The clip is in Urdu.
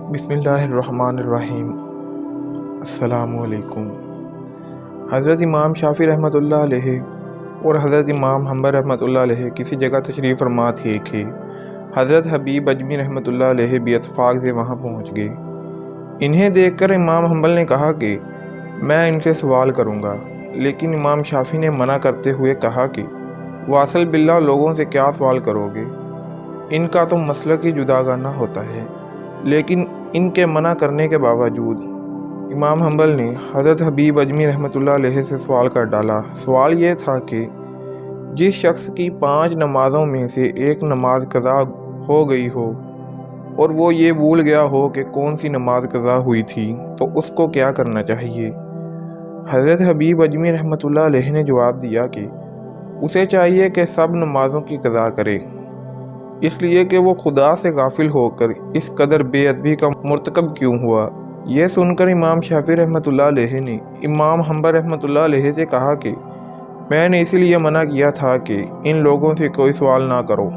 بسم اللہ الرحمن الرحیم۔ السلام علیکم۔ حضرت امام شافعی رحمۃ اللہ علیہ اور حضرت امام حنبل رحمۃ اللہ علیہ کسی جگہ تشریف فرما تھے کہ حضرت حبیب اجمی رحمۃ اللہ علیہ بھی اتفاق سے وہاں پہنچ گئے۔ انہیں دیکھ کر امام حنبل نے کہا کہ میں ان سے سوال کروں گا، لیکن امام شافعی نے منع کرتے ہوئے کہا کہ واصل باللہ لوگوں سے کیا سوال کرو گے، ان کا تو مسلک ہی جداگانہ ہوتا ہے۔ لیکن ان کے منع کرنے کے باوجود امام حنبل نے حضرت حبیب اجمی رحمۃ اللہ علیہ سے سوال کر ڈالا۔ سوال یہ تھا کہ جس شخص کی 5 نمازوں میں سے ایک نماز قضا ہو گئی ہو اور وہ یہ بھول گیا ہو کہ کون سی نماز قضا ہوئی تھی تو اس کو کیا کرنا چاہیے؟ حضرت حبیب اجمی رحمۃ اللہ علیہ نے جواب دیا کہ اسے چاہیے کہ سب نمازوں کی قضا کرے، اس لیے کہ وہ خدا سے غافل ہو کر اس قدر بے ادبی کا مرتکب کیوں ہوا۔ یہ سن کر امام شافعی رحمۃ اللہ علیہ نے امام حنبل رحمۃ اللہ علیہ سے کہا کہ میں نے اسی لیے منع کیا تھا کہ ان لوگوں سے کوئی سوال نہ کرو۔